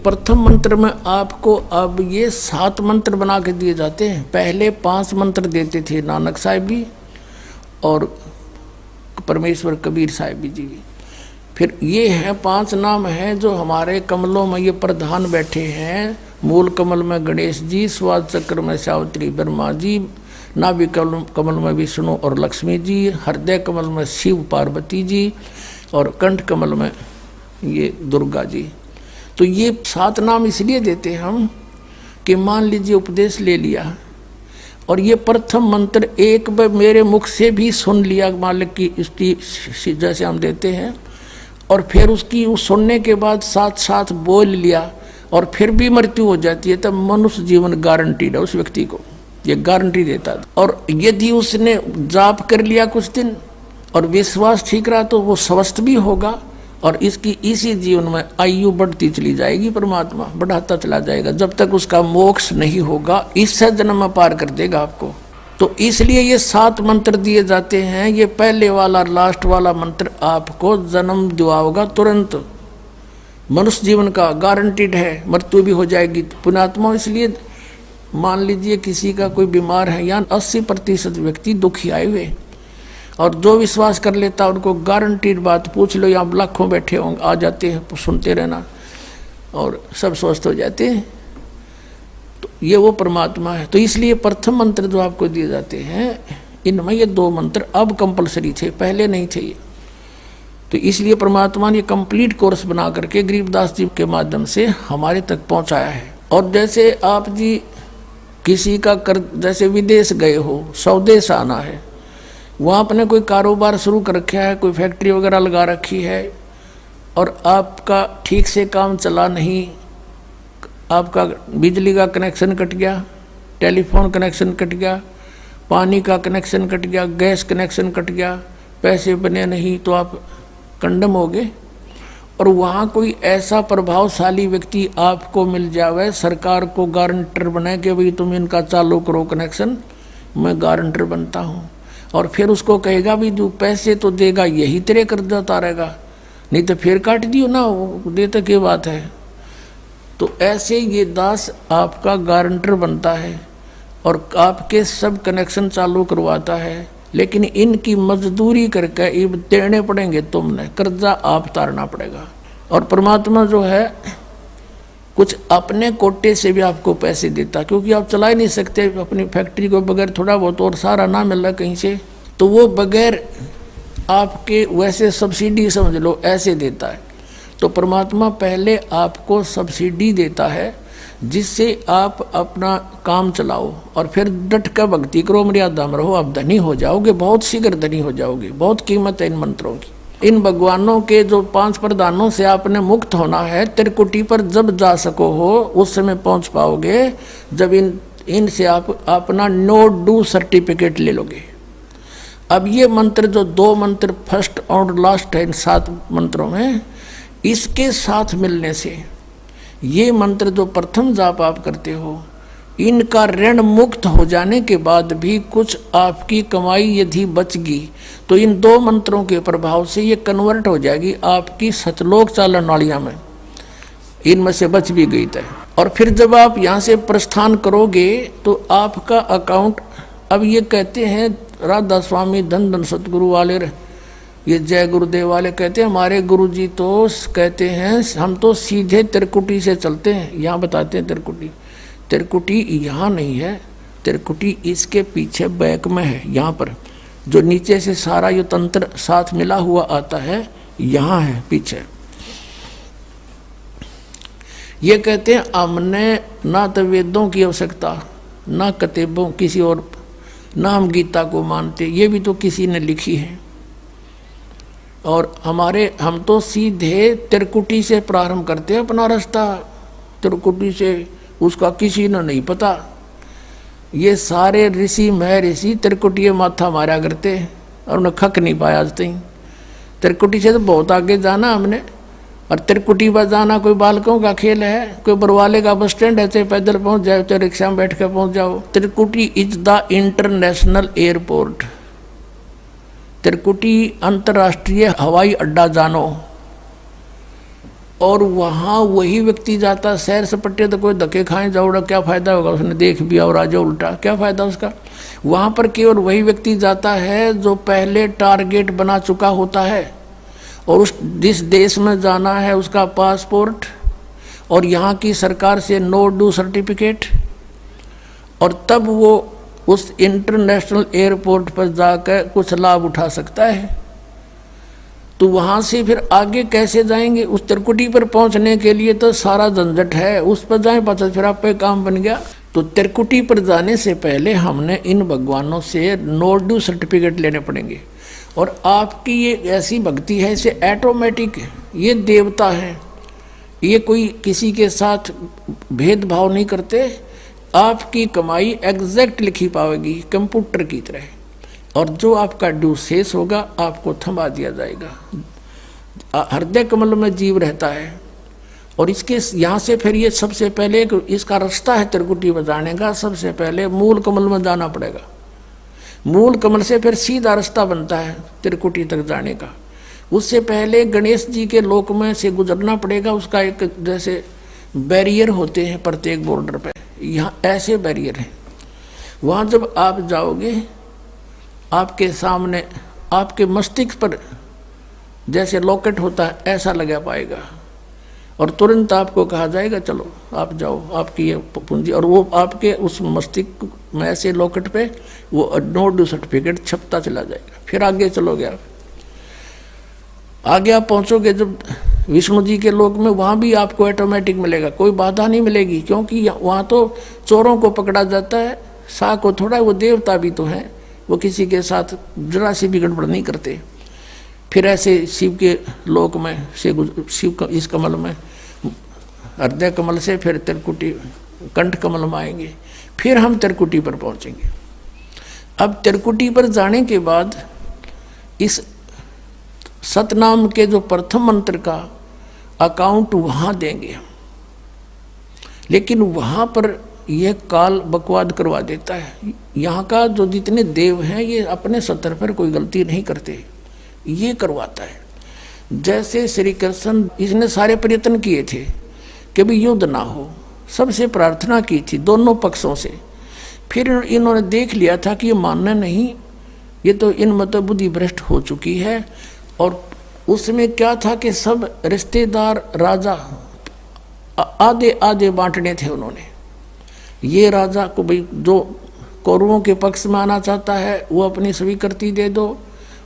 प्रथम मंत्र में आपको अब ये 7 मंत्र बना के दिए जाते हैं। पहले 5 मंत्र देते थे नानक साहिब जी और परमेश्वर कबीर साहिब जी। फिर ये है 5 नाम हैं जो हमारे कमलों में ये प्रधान बैठे हैं। मूल कमल में गणेश जी, स्वाद चक्र में सावित्री ब्रह्मा जी, नाभि कमल में विष्णु और लक्ष्मी जी, हृदय कमल में शिव पार्वती जी और कंठ कमल में ये दुर्गा जी। तो ये 7 नाम इसलिए देते हम कि मान लीजिए उपदेश ले लिया और ये प्रथम मंत्र एक बार मेरे मुख से भी सुन लिया मालिक की इसकी जैसे हम देते हैं, और फिर उसकी उस सुनने के बाद साथ साथ बोल लिया और फिर भी मृत्यु हो जाती है, तब मनुष्य जीवन गारंटीड है उस व्यक्ति को, ये गारंटी देता है। और यदि उसने जाप कर लिया कुछ दिन और विश्वास ठीक रहा तो वो स्वस्थ भी होगा और इसकी इसी जीवन में आयु बढ़ती चली जाएगी, परमात्मा बढ़ाता चला जाएगा जब तक उसका मोक्ष नहीं होगा, इससे जन्म में पार कर देगा आपको। तो इसलिए ये 7 मंत्र दिए जाते हैं। ये पहले वाला लास्ट वाला मंत्र आपको जन्म दिलाएगा तुरंत, मनुष्य जीवन का गारंटीड है, मृत्यु भी हो जाएगी पुण्यात्मा। इसलिए मान लीजिए किसी का कोई बीमार है, या 80% व्यक्ति दुखी आए हुए, और जो विश्वास कर लेता उनको गारंटीड बात पूछ लो, यहाँ लाखों बैठे होंगे, आ जाते हैं, सुनते रहना और सब स्वस्थ हो जाते हैं। तो ये वो परमात्मा है। तो इसलिए प्रथम मंत्र जो आपको दिए जाते हैं इनमें ये 2 मंत्र अब कंपलसरी थे, पहले नहीं थे ये। तो इसलिए परमात्मा ने कंप्लीट कोर्स बना करके गरीबदास जी के माध्यम से हमारे तक पहुंचाया है। और जैसे आप जी किसी का कर जैसे विदेश गए हो, स्वदेश आना है, वहाँ आपने कोई कारोबार शुरू कर रखा है, कोई फैक्ट्री वगैरह लगा रखी है और आपका ठीक से काम चला नहीं, आपका बिजली का कनेक्शन कट गया, टेलीफोन कनेक्शन कट गया, पानी का कनेक्शन कट गया, गैस कनेक्शन कट गया, पैसे बने नहीं तो आप कंडम हो गए। और वहाँ कोई ऐसा प्रभावशाली व्यक्ति आपको मिल जावे, सरकार को गारंटर बनाए कि भाई तुम इनका चालू करो कनेक्शन, मैं गारंटर बनता हूँ, और फिर उसको कहेगा भी जो पैसे तो देगा यही तेरे कर्जा उतारेगा, नहीं तो फिर काट दियो ना, वो देते की बात है। तो ऐसे ये दास आपका गारंटर बनता है और आपके सब कनेक्शन चालू करवाता है, लेकिन इनकी मजदूरी करके ये देने पड़ेंगे, तुमने कर्जा आप उतारना पड़ेगा। और परमात्मा जो है कुछ अपने कोटे से भी आपको पैसे देता, क्योंकि आप चला ही नहीं सकते अपनी फैक्ट्री को बगैर थोड़ा बहुत और सारा ना मिल रहा कहीं से, तो वो बगैर आपके वैसे सब्सिडी समझ लो ऐसे देता है। तो परमात्मा पहले आपको सब्सिडी देता है जिससे आप अपना काम चलाओ और फिर डट कर भक्ति करो, मर्यादा में रहो, आप धनी हो जाओगे, बहुत शीघ्र धनी हो जाओगे। बहुत कीमत है इन मंत्रों की। इन भगवानों के जो 5 प्रधानों से आपने मुक्त होना है, त्रिकुटी पर जब जा सको हो उस समय पहुंच पाओगे जब इनसे आप अपना नो डू सर्टिफिकेट ले लोगे। अब ये मंत्र जो 2 मंत्र फर्स्ट और लास्ट है इन 7 मंत्रों में, इसके साथ मिलने से ये मंत्र जो प्रथम जाप आप करते हो, इनका ऋण मुक्त हो जाने के बाद भी कुछ आपकी कमाई यदि बच गई तो इन 2 मंत्रों के प्रभाव से ये कन्वर्ट हो जाएगी आपकी सतलोक चालन नालियाँ में, इनमें से बच भी गई तय। और फिर जब आप यहाँ से प्रस्थान करोगे तो आपका अकाउंट, अब ये कहते हैं राधा स्वामी धन धन सतगुरु वाले, ये जय गुरुदेव वाले कहते हैं, हमारे गुरुजी तो कहते हैं हम तो सीधे त्रिकुटी से चलते हैं। यहाँ बताते हैं त्रिकुटी यहाँ नहीं है, त्रिकुटी इसके पीछे बैक में है, यहाँ पर जो नीचे से सारा ये तंत्र साथ मिला हुआ आता है, यहाँ है पीछे। ये कहते हैं हमने ना तो वेदों की आवश्यकता, ना किताबों किसी और, ना हम गीता को मानते, ये भी तो किसी ने लिखी है। और हम तो सीधे त्रिकुटी से प्रारंभ करते हैं अपना रास्ता, त्रिकुटी से, उसका किसी ने नहीं पता। ये सारे ऋषि महर्षि त्रिकुटी माथा मारा करते और उन्हें खक नहीं पाया आज तक। त्रिकुटी से तो बहुत आगे जाना हमने, और त्रिकुटी पर जाना कोई बालकों का खेल है, कोई बरवाले का बस स्टैंड है, चाहे पैदल पहुंच जाओ चाहे रिक्शा में बैठ कर पहुंच जाओ। त्रिकुटी इज द इंटरनेशनल एयरपोर्ट, त्रिकुटी अंतर्राष्ट्रीय हवाई अड्डा जानो। और वहाँ वही व्यक्ति जाता सैर सपट्टे, तो कोई धक्के खाए जाओड़ा, क्या फ़ायदा होगा, उसने देख भी और आ जाओ उल्टा, क्या फ़ायदा उसका। वहाँ पर केवल वही व्यक्ति जाता है जो पहले टारगेट बना चुका होता है, और उस जिस देश में जाना है उसका पासपोर्ट और यहाँ की सरकार से नो ड्यू सर्टिफिकेट, और तब वो उस इंटरनेशनल एयरपोर्ट पर जाकर कुछ लाभ उठा सकता है। तो वहाँ से फिर आगे कैसे जाएंगे, उस त्रिकुटी पर पहुँचने के लिए तो सारा झंझट है, उस पर जाए पता फिर आप पे काम बन गया। तो त्रिकुटी पर जाने से पहले हमने इन भगवानों से नो ड्यू सर्टिफिकेट लेने पड़ेंगे। और आपकी ये ऐसी भक्ति है, इसे ऑटोमेटिक, ये देवता है, ये कोई किसी के साथ भेदभाव नहीं करते, आपकी कमाई एग्जैक्ट लिखी पाएगी कंप्यूटर की तरह, और जो आपका ड्यू शेष होगा आपको थमा दिया जाएगा। हृदय कमल में जीव रहता है, और इसके यहाँ से फिर ये सबसे पहले इसका रास्ता है त्रिकुटी बजाने का, सबसे पहले मूल कमल में जाना पड़ेगा। मूल कमल से फिर सीधा रास्ता बनता है त्रिकुटी तक जाने का। उससे पहले गणेश जी के लोक में से गुजरना पड़ेगा, उसका एक जैसे बैरियर होते हैं प्रत्येक बॉर्डर पे, यहाँ ऐसे बैरियर हैं। वहाँ जब आप जाओगे आपके सामने आपके मस्तिष्क पर जैसे लॉकेट होता है ऐसा लगा पाएगा, और तुरंत आपको कहा जाएगा चलो आप जाओ, आपकी ये पूंजी, और वो आपके उस मस्तिष्क में ऐसे लॉकेट पे वो नो ड्यू सर्टिफिकेट छपता चला जाएगा। फिर आगे चलोगे आप, आगे आप पहुँचोगे जब विष्णु जी के लोक में, वहाँ भी आपको ऑटोमेटिक मिलेगा, कोई बाधा नहीं मिलेगी, क्योंकि वहाँ तो चोरों को पकड़ा जाता है, सा को थोड़ा, वो देवता भी तो हैं, वो किसी के साथ जरा सी भी गड़बड़ नहीं करते। फिर ऐसे शिव के लोक में से शिव का इस कमल में हृदय कमल से फिर त्रिकुटी कंठ कमल में आएंगे, फिर हम त्रिकुटी पर पहुंचेंगे। अब त्रिकुटी पर जाने के बाद इस सतनाम के जो प्रथम मंत्र का अकाउंट वहाँ देंगे, लेकिन वहाँ पर यह काल बकवाद करवा देता है। यहाँ का जो जितने देव हैं ये अपने सतर पर कोई गलती नहीं करते, ये करवाता है। जैसे श्री कृष्ण, इसने सारे प्रयत्न किए थे कि भी युद्ध ना हो, सबसे प्रार्थना की थी दोनों पक्षों से, फिर इन्होंने देख लिया था कि ये मानना नहीं, ये तो इन मत बुद्धि भ्रष्ट हो चुकी है। और उसमें क्या था कि सब रिश्तेदार राजा आधे आधे बांटने थे उन्होंने। ये राजा को भाई जो कौरवों के पक्ष में आना चाहता है वो अपनी स्वीकृति दे दो,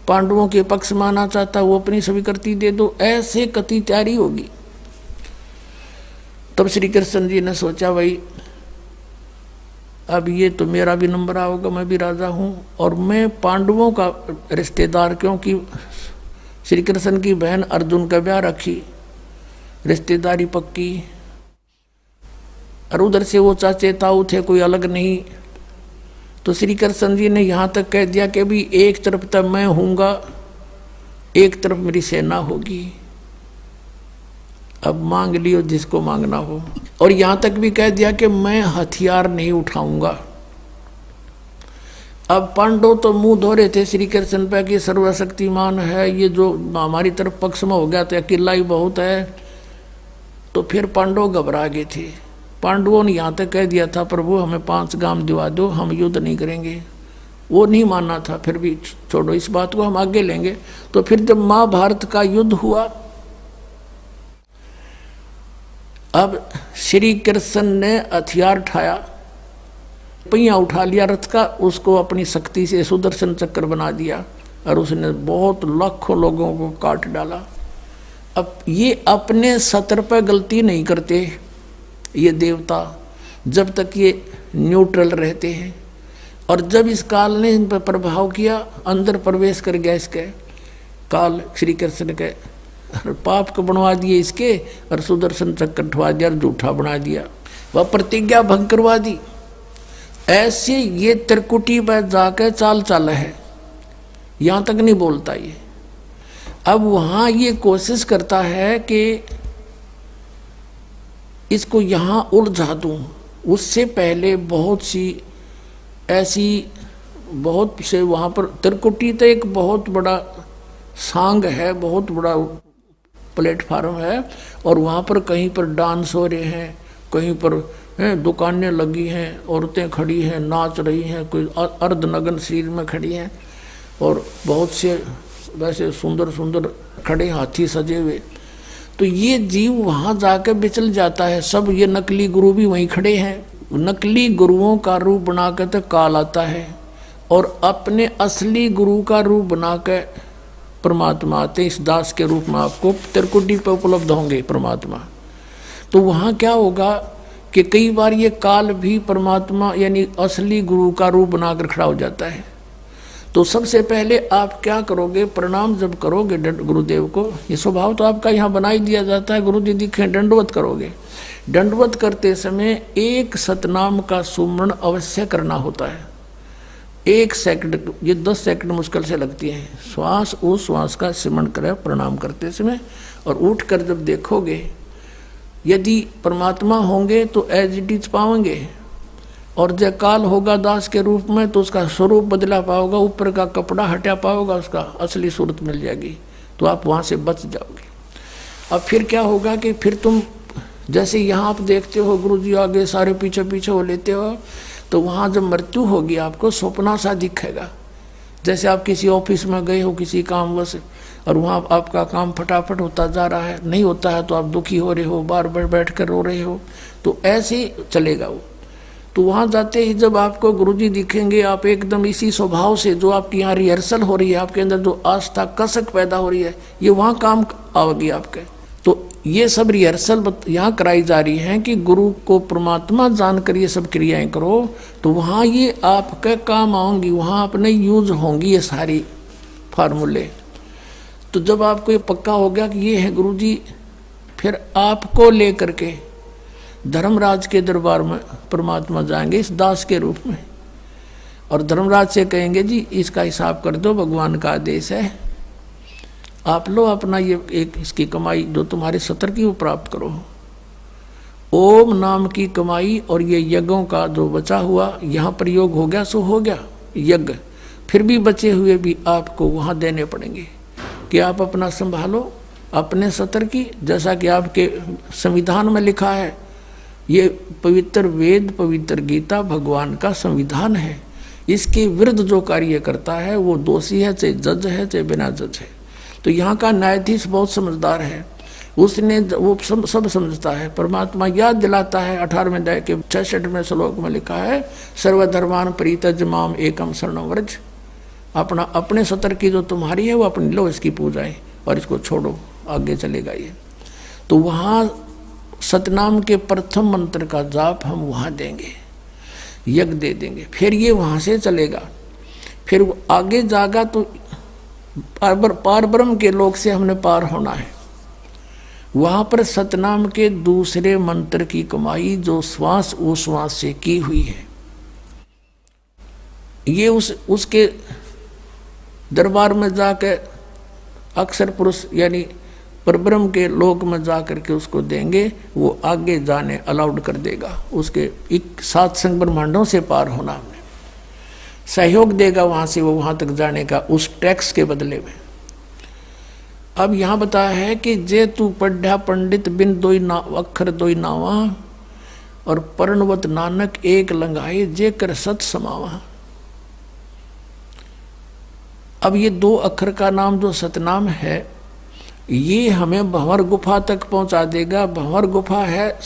पांडवों के पक्ष में आना चाहता है वो अपनी स्वीकृति दे दो, ऐसे कति तैयारी होगी। तब श्री कृष्ण जी ने सोचा भाई अब ये तो मेरा भी नंबर आओगा, मैं भी राजा हूँ, और मैं पांडवों का रिश्तेदार, क्योंकि श्री कृष्ण की बहन अर्जुन का ब्याह रखी, रिश्तेदारी पक्की, और उधर से वो चाचे ताऊ थे, कोई अलग नहीं। तो श्री कृष्ण जी ने यहाँ तक कह दिया कि भी एक तरफ तक मैं हूँगा, एक तरफ मेरी सेना होगी, अब मांग लियो जिसको मांगना हो। और यहाँ तक भी कह दिया कि मैं हथियार नहीं उठाऊंगा। अब पांडव तो मुंह धो रहे थे श्री कृष्ण पे कि सर्वशक्तिमान है, ये जो हमारी तरफ पक्ष में हो गया तो अकेला ही बहुत है। तो फिर पांडव घबरा गए थे। पांडवों ने यहाँ तक कह दिया था प्रभु हमें 5 गांव दिवा दो, हम युद्ध नहीं करेंगे। वो नहीं मानना था, फिर भी छोड़ो इस बात को, हम आगे लेंगे। तो फिर जब महाभारत का युद्ध हुआ, अब श्री कृष्ण ने हथियार उठाया, पहिया उठा लिया रथ का, उसको अपनी शक्ति से सुदर्शन चक्र बना दिया, और उसने बहुत लाखों लोगों को काट डाला। अब ये अपने सतर पर गलती नहीं करते ये देवता, जब तक ये न्यूट्रल रहते हैं। और जब इस काल ने इन पर प्रभाव किया, अंदर प्रवेश कर गया इसके काल, श्री कृष्ण के पाप को बनवा दिए इसके, और सुदर्शन चक्र उठवा दिया और जूठा बना दिया, वह प्रतिज्ञा भंग करवा दी। ऐसे ये त्रिकुटी पर जाकर चाल चाल है, यहाँ तक नहीं बोलता ये। अब वहाँ ये कोशिश करता है कि इसको यहाँ उलझा दूँ। उससे पहले बहुत सी ऐसी बहुत से वहाँ पर त्रिकुटी तो एक बहुत बड़ा सांग है, बहुत बड़ा प्लेटफार्म है, और वहाँ पर कहीं पर डांस हो रहे हैं, कहीं पर दुकानें लगी हैं, औरतें खड़ी हैं, नाच रही हैं, कोई अर्धनग्न शरीर में खड़ी हैं, और बहुत से वैसे सुंदर सुंदर खड़े हाथी सजे हुए। तो ये जीव वहाँ जाकर बिचल जाता है। सब ये नकली गुरु भी वहीं खड़े हैं, नकली गुरुओं का रूप बनाकर तो काल आता है, और अपने असली गुरु का रूप बनाकर परमात्मा आते। इस दास के रूप में आपको त्रिकुटी पे उपलब्ध होंगे परमात्मा। तो वहाँ क्या होगा कि कई बार ये काल भी परमात्मा यानी असली गुरु का रूप बनाकर खड़ा हो जाता है। तो सबसे पहले आप क्या करोगे, प्रणाम जब करोगे गुरुदेव को, ये स्वभाव तो आपका यहाँ बना ही दिया जाता है, गुरु जी दिखे दंडवत करोगे। दंडवत करते समय एक सतनाम का सुमरण अवश्य करना होता है। 1 सेकंड, ये 10 सेकंड मुश्किल से लगती है। श्वास उस श्वास का सिमरण करें प्रणाम करते समय, और उठकर जब देखोगे यदि परमात्मा होंगे तो एज इट इज पाओगे, और जब काल होगा दास के रूप में तो उसका स्वरूप बदला पाओगा, ऊपर का कपड़ा हटा पाओगा, उसका असली सूरत मिल जाएगी, तो आप वहाँ से बच जाओगे। अब फिर क्या होगा कि फिर तुम जैसे यहाँ आप देखते हो गुरु जी आगे सारे पीछे पीछे हो लेते हो, तो वहाँ जब मृत्यु होगी आपको सपना सा दिखेगा। जैसे आप किसी ऑफिस में गए हो किसी कामवश, और वहाँ आपका काम फटाफट होता जा रहा है, नहीं होता है तो आप दुखी हो रहे हो, बार बार बैठ कर रो रहे हो, तो ऐसे ही चलेगा वो। तो वहाँ जाते ही जब आपको गुरुजी दिखेंगे, आप एकदम इसी स्वभाव से जो आपकी यहाँ रिहर्सल हो रही है, आपके अंदर जो आस्था कसक पैदा हो रही है, ये वहाँ काम आओगी आपके। तो ये सब रिहर्सल यहाँ कराई जा रही है कि गुरु को परमात्मा जानकर ये सब क्रियाएं करो, तो वहाँ ये आपके काम आऊँगी, वहाँ अपने यूज होंगी ये सारी फार्मूले। तो जब आपको ये पक्का हो गया कि ये है गुरुजी, फिर आपको लेकर के धर्मराज के दरबार में परमात्मा जाएंगे इस दास के रूप में, और धर्मराज से कहेंगे जी इसका हिसाब कर दो, भगवान का आदेश है, आप लो अपना ये एक इसकी कमाई जो तुम्हारे सतर की वो प्राप्त करो। ओम नाम की कमाई और ये यज्ञों का जो बचा हुआ यहाँ प्रयोग हो गया सो हो गया यज्ञ, फिर भी बचे हुए भी आपको वहाँ देने पड़ेंगे कि आप अपना संभालो अपने सतर की। जैसा कि आपके संविधान में लिखा है, ये पवित्र वेद पवित्र गीता भगवान का संविधान है, इसके विरुद्ध जो कार्य करता है वो दोषी है, चाहे जज है चाहे बिना जज है। तो यहाँ का न्यायाधीश बहुत समझदार है, उसने वो सब समझता है। परमात्मा याद दिलाता है 18वें अध्याय के 66वें श्लोक में लिखा है, सर्वधर्मान परित्यज माम एकम शरणं व्रज। अपना अपने सतर की जो तुम्हारी है वो अपनी लो, इसकी पूजाएं और इसको छोड़ो, आगे चलेगा ये। तो वहाँ सतनाम के प्रथम मंत्र का जाप हम वहाँ देंगे, यज्ञ दे देंगे, फिर ये वहाँ से चलेगा। फिर वो आगे जागा तो पार ब्रह्म के लोक से हमने पार होना है। वहाँ पर सतनाम के दूसरे मंत्र की कमाई जो श्वास उश्वास से की हुई है, ये उसके दरबार में जाकर अक्षर पुरुष यानी परब्रह्म के लोक में जा करके उसको देंगे, वो आगे जाने अलाउड कर देगा। उसके 7 संग ब्रह्मांडों से पार होना हमने सहयोग देगा वहाँ से वो वहाँ तक जाने का, उस टैक्स के बदले में। अब यहाँ बताया है कि जे तू पढ़ा पंडित बिन दोई ना अक्षर दोई नावा, और पर्णवत नानक एक लंघाए जे कर सत समावा। अब ये 2 अक्षर का नाम जो सतनाम है, ये हमें भंवर गुफा तक पहुंचा देगा। भंवर गुफा है,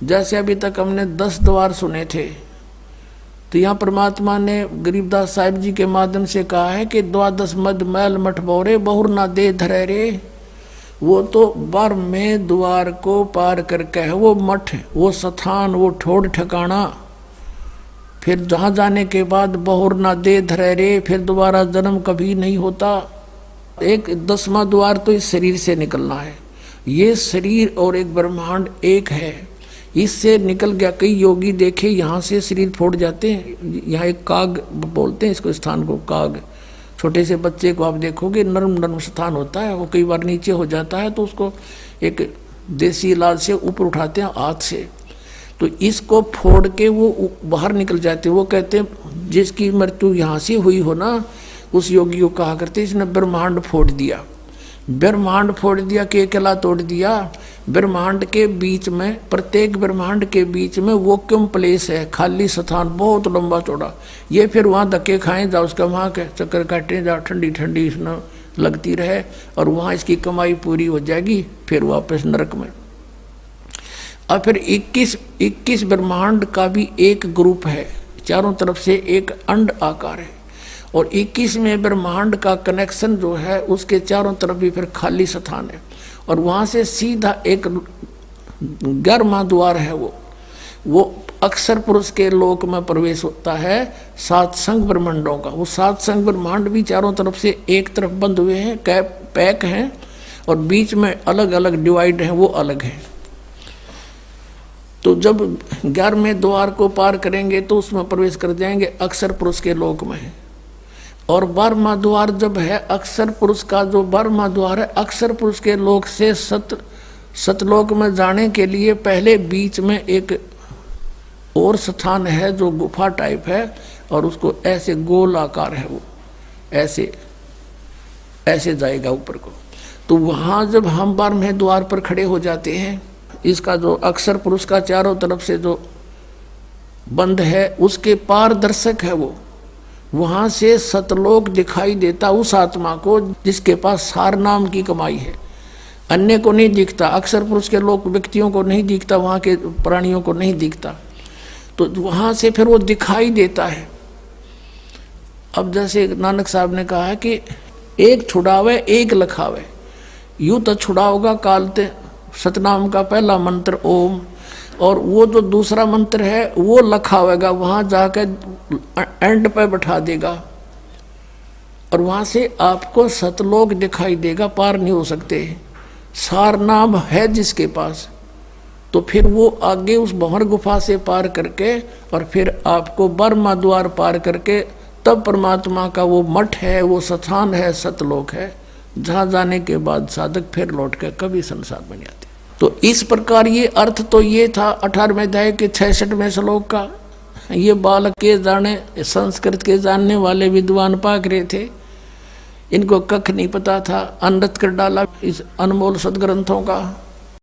जैसे अभी तक हमने 10 द्वार सुने थे, तो यहाँ परमात्मा ने गरीबदास साहिब जी के माध्यम से कहा है कि 12 मद मैल मठ बोरे बहुर ना दे धरे रे। वो तो 12वें द्वार को पार करके है वो मठ, वो स्थान, वो ठोड़ ठिकाना, फिर जहाँ जाने के बाद बहुर ना दे धरे रे, फिर दोबारा जन्म कभी नहीं होता। एक 10वां द्वार तो इस शरीर से निकलना है। ये शरीर और एक ब्रह्मांड एक है, इससे निकल गया। कई योगी देखे यहाँ से शरीर फोड़ जाते हैं, यहाँ एक काग बोलते हैं इसको, स्थान को काग। छोटे से बच्चे को आप देखोगे नरम नरम स्थान होता है, वो कई बार नीचे हो जाता है तो उसको एक देसी इलाज से ऊपर उठाते हैं हाथ से, तो इसको फोड़ के वो बाहर निकल जाते हैं। वो कहते हैं जिसकी मृत्यु यहाँ से हुई हो ना, उस योगी को कहा करते इसने ब्रह्मांड फोड़ दिया। ब्रह्मांड फोड़ दिया, केकला तोड़ दिया। ब्रह्मांड के बीच में, प्रत्येक ब्रह्मांड के बीच में वैक्यूम प्लेस है, खाली स्थान, बहुत लंबा चौड़ा। ये फिर वहाँ धक्के खाएं जाओ, उसका वहाँ के चक्कर काटें जाओ, ठंडी ठंडी इसमें लगती रहे, और वहाँ इसकी कमाई पूरी हो जाएगी, फिर वापस नरक में। और फिर 21 ब्रह्मांड का भी एक ग्रुप है, चारों तरफ से एक अंड आकार है, और 21वें ब्रह्मांड का कनेक्शन जो है उसके चारों तरफ भी फिर खाली स्थान है, और वहाँ से सीधा एक 11वां द्वार है, वो अक्षर पुरुष के लोक में प्रवेश होता है, 7 संघ ब्रह्मांडों का। वो 7 संघ ब्रह्मांड भी चारों तरफ से एक तरफ बंद हुए हैं, पैक हैं, और बीच में अलग अलग डिवाइड हैं, वो अलग हैं। तो जब 11वें द्वार को पार करेंगे तो उसमें प्रवेश कर जाएंगे अक्षर पुरुष के लोक में। और 12वां द्वार जब है अक्षर पुरुष का, जो 12वां द्वार है अक्षर पुरुष के लोक से सतलोक में जाने के लिए पहले बीच में एक और स्थान है जो गुफा टाइप है, और उसको ऐसे गोल आकार है, वो ऐसे ऐसे जाएगा ऊपर को। तो वहाँ जब हम 12वें द्वार पर खड़े हो जाते हैं, इसका जो अक्षर पुरुष का चारों तरफ से जो बंद है उसके पारदर्शक है वो, वहाँ से सतलोक दिखाई देता उस आत्मा को जिसके पास सार नाम की कमाई है। अन्य को नहीं दिखता, अक्षर पुरुष के लोग व्यक्तियों को नहीं दिखता, वहाँ के प्राणियों को नहीं दिखता, तो वहाँ से फिर वो दिखाई देता है। अब जैसे नानक साहब ने कहा है कि एक छुड़ावे एक लखावे, यूँ तो छुड़ाओगा कालते सतनाम का पहला मंत्र ओम, और वो जो दूसरा मंत्र है वो लखावेगा, वहाँ जाकर एंड पे बैठा देगा, और वहाँ से आपको सतलोक दिखाई देगा, पार नहीं हो सकते। सार नाम है जिसके पास, तो फिर वो आगे उस भंवर गुफा से पार करके और फिर आपको 12वां द्वार पार करके तब परमात्मा का वो मठ है, वो स्थान है, सतलोक है, जहाँ जाने के बाद साधक फिर लौट कर कभी संसार में नहीं आते। तो इस प्रकार ये अर्थ तो ये था 18वें अध्याय के 66वें श्लोक का। ये बालक के जाने, संस्कृत के जानने वाले विद्वान पाक रहे थे, इनको कख नहीं पता था, अनर्थ कर डाला इस अनमोल सदग्रंथों का।